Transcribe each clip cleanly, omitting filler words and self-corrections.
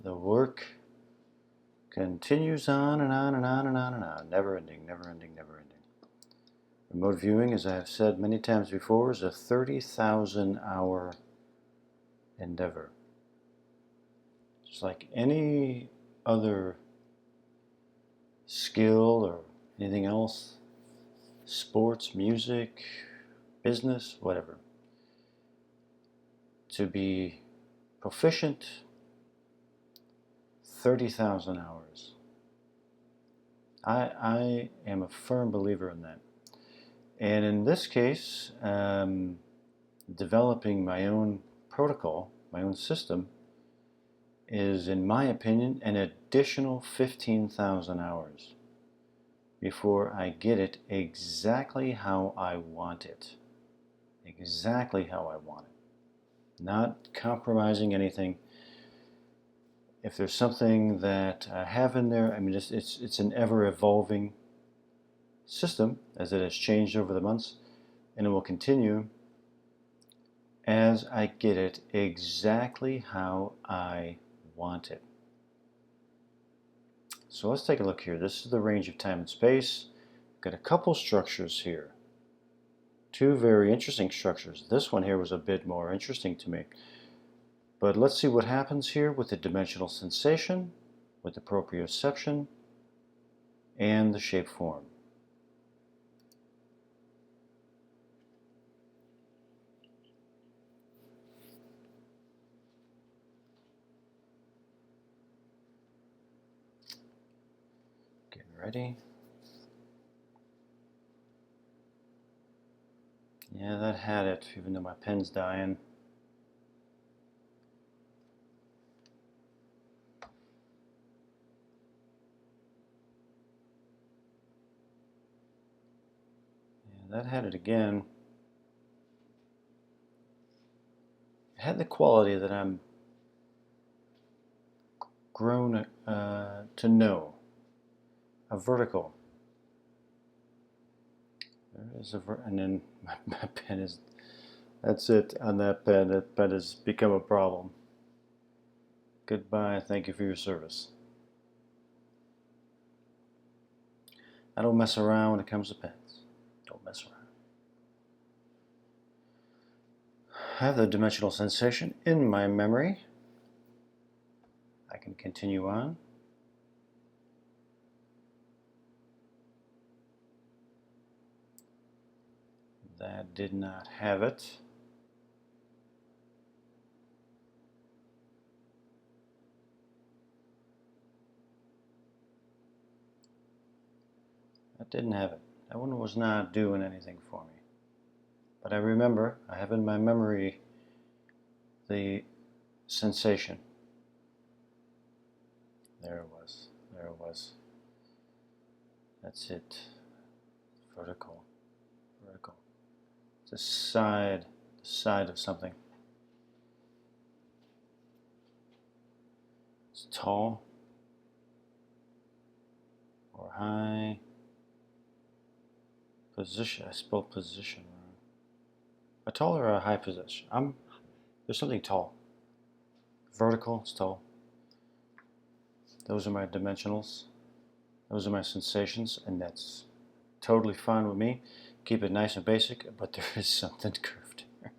The work continues on and on and on and on and on, never ending, never ending, never ending. Remote viewing, as I have said many times before, is a 30,000 hour endeavor. Just like any other skill or anything else, sports, music, business, whatever. To be proficient, 30,000 hours. I am a firm believer in that. And in this case, developing my own protocol, my own system, is, in my opinion, an additional 15,000 hours before I get it exactly how I want it. Exactly how I want it. Not compromising anything. If there's something that I have in there, I mean, it's an ever-evolving system, as it has changed over the months, and it will continue as I get it exactly how I want it. So let's take a look here. This is the range of time and space. Got a couple structures here. Two very interesting structures. This one here was a bit more interesting to me. But let's see what happens here with the dimensional sensation, with the proprioception, and the shape form. Getting ready. Yeah, that had it, even though my pen's dying. That had it again. It had the quality that I'm grown to know. A vertical. There is and then my pen is, that's it on that pen. That pen has become a problem. Goodbye, thank you for your service. I don't mess around when it comes to pens. Don't mess around. I have the dimensional sensation in my memory. I can continue on. That did not have it. That didn't have it. That one was not doing anything for me. But I remember, I have in my memory the sensation. There it was. There it was. That's it. Vertical. Vertical. It's the side of something. It's tall or high. Position. I spelled position wrong. A tall or a high position? There's something tall. Vertical, it's tall. Those are my dimensionals. Those are my sensations, and that's totally fine with me. Keep it nice and basic, but there is something curved here.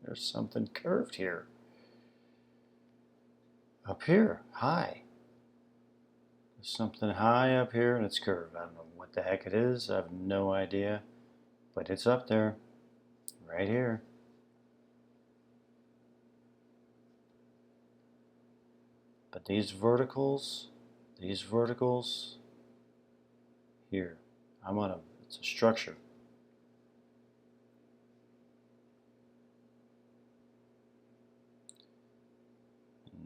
There's something curved here. Up here, high. There's something high up here, and it's curved. I don't know what the heck it is. I have no idea, but it's up there, right here. But these verticals here, it's a structure.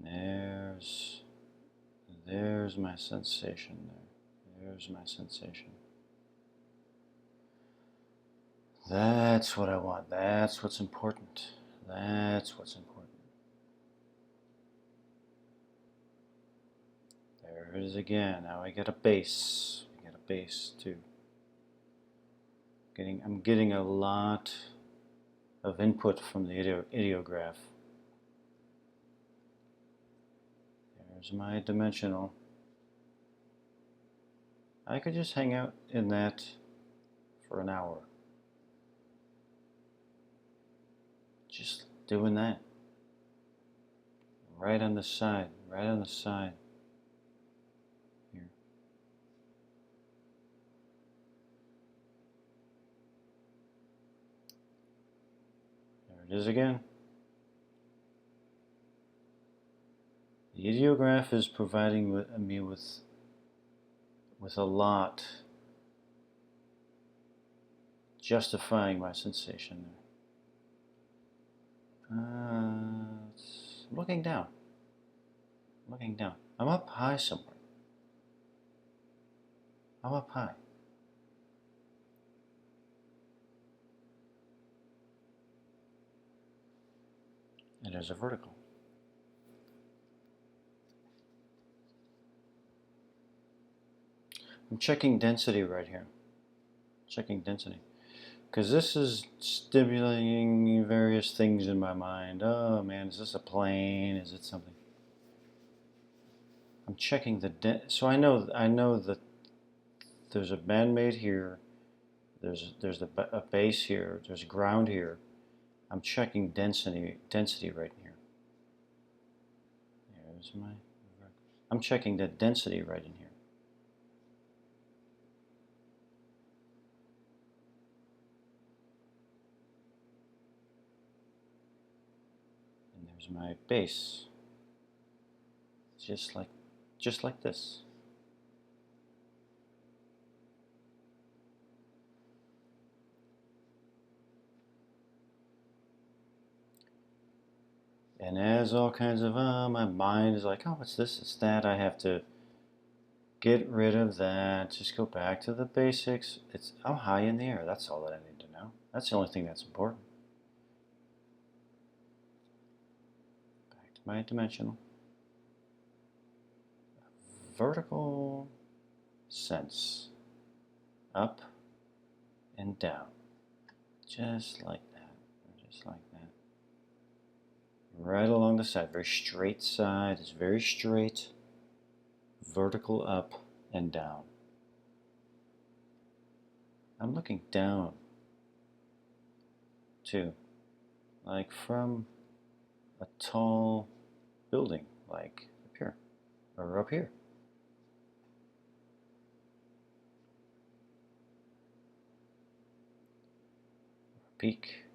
And there's my sensation there. There's my sensation. That's what I want. That's what's important. That's what's important. There it is again. Now I get a base. I get a base too. I'm getting a lot of input from the ideograph. There's my dimensional. I could just hang out in that for an hour. Just doing that. Right on the side, right on the side. Here. There it is again. The ideograph is providing me with a lot, justifying my sensation there. I'm looking down. I'm looking down. I'm up high somewhere. I'm up high. And there's a vertical. I'm checking density right here. Checking density. Because this is stimulating various things in my mind. Oh man, is this a plane? Is it something? I'm checking the so I know that there's a band made here. There's a base here. There's ground here. I'm checking density right here. There's my. I'm checking the density right in here. And there's my base. Just like this. And as all kinds of, my mind is like, oh, what's this, it's that, I have to get rid of that, just go back to the basics. I'm high in the air, that's all that I need to know. That's the only thing that's important. Back to my dimensional. Vertical sense. Up and down. Just like that, just like that. Right along the side, very straight side, it's very straight. Vertical up and down. I'm looking down too, like from a tall building, like up here or up here. Peak.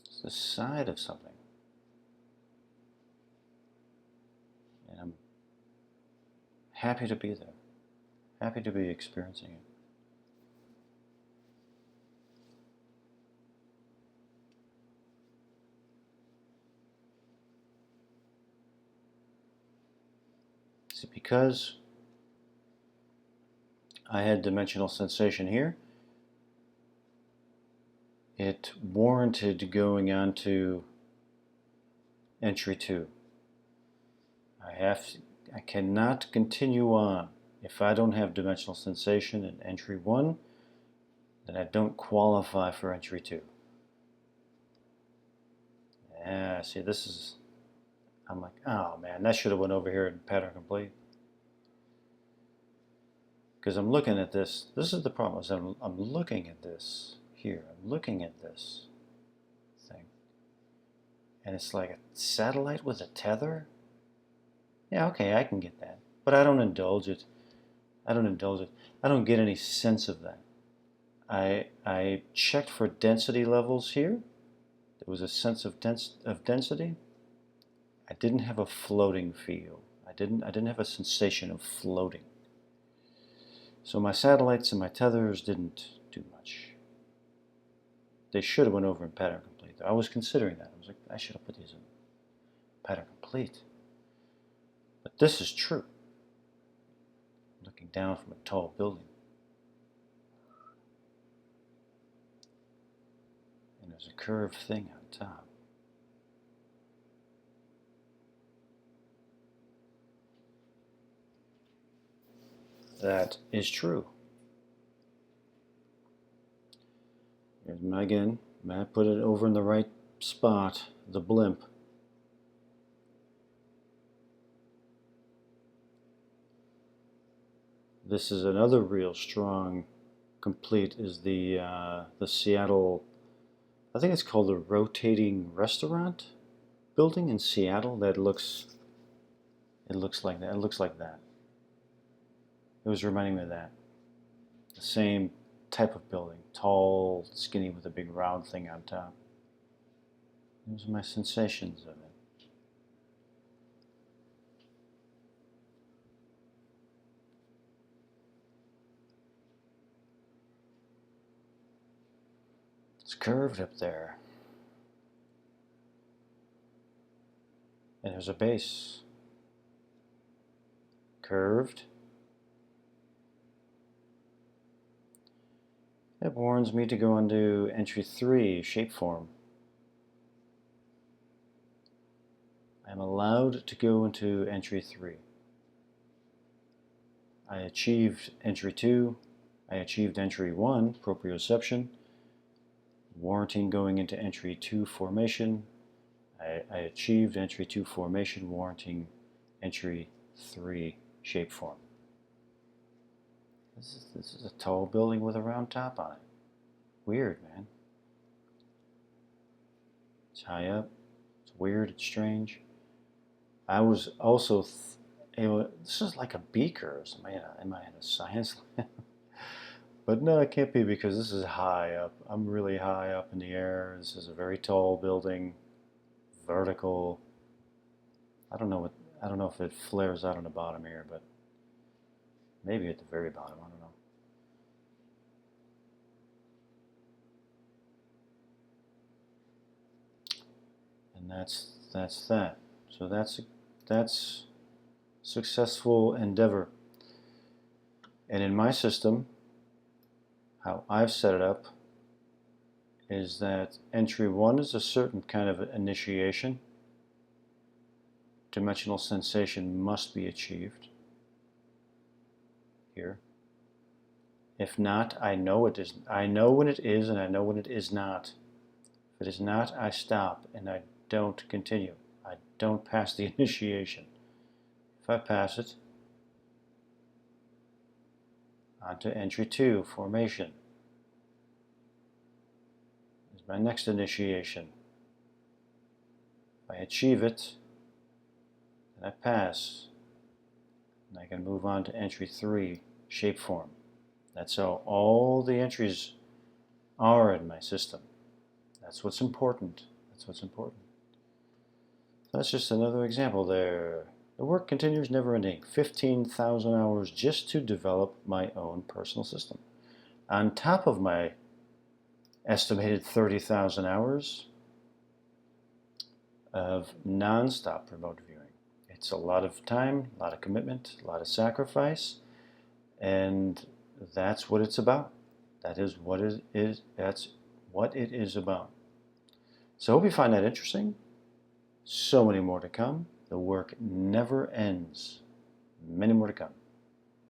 It's the side of something. And I'm happy to be there. Happy to be experiencing it. See, because I had dimensional sensation here, it warranted going on to entry 2. I cannot continue on if I don't have dimensional sensation in entry 1, then I don't qualify for entry 2. Yeah, see, this is, I'm like, oh man, that should have went over here in pattern complete. Because I'm looking at this. This is the problem. Is I'm looking at this here. I'm looking at this thing. And it's like a satellite with a tether. Yeah, okay, I can get that. But I don't indulge it. I don't indulge it. I don't get any sense of that. I checked for density levels here. There was a sense of density. I didn't have a floating feel. I didn't have a sensation of floating. So my satellites and my tethers didn't do much. They should have went over in pattern complete. I was considering that. I was like, I should have put these in pattern complete. But this is true. Looking down from a tall building. And there's a curved thing on top. that is true. Again, I put it over in the right spot, the blimp. This is another real strong complete is the Seattle, I think it's called the Rotating Restaurant building in Seattle. It looks like that. It looks like that. It was reminding me of that. The same type of building, tall, skinny, with a big round thing on top. Those are my sensations of it. It's curved up there. And there's a base. Curved. It warns me to go into entry 3, shapeform. I'm allowed to go into entry 3. I achieved entry 2. I achieved entry 1, proprioception. Warranting going into entry 2 formation. I achieved entry 2 formation, warranting entry 3 shapeform. This is a tall building with a round top on it. Weird, man. It's high up. It's weird. It's strange. I was also, this is like a beaker or something. Am I in a science lab? But no, it can't be because this is high up. I'm really high up in the air. This is a very tall building, vertical. I don't know if it flares out on the bottom here, but maybe at the very bottom. I don't know. And that's that. So that's successful endeavor. And in my system, how I've set it up is that entry 1 is a certain kind of initiation. Dimensional sensation must be achieved here. If not, I know it is. I know when it is, and I know when it is not. If it is not, I stop and I don't continue. I don't pass the initiation. If I pass it, on to entry 2, formation. Is my next initiation. If I achieve it, then I pass. And I can move on to entry 3, shapeform. That's how all the entries are in my system. That's what's important. That's what's important. That's just another example there. The work continues never ending. 15,000 hours just to develop my own personal system. On top of my estimated 30,000 hours of non-stop remote viewing. It's a lot of time, a lot of commitment, a lot of sacrifice, and that's what it's about. That is what it is. That's what it is about. So I hope you find that interesting. So many more to come. The work never ends. Many more to come.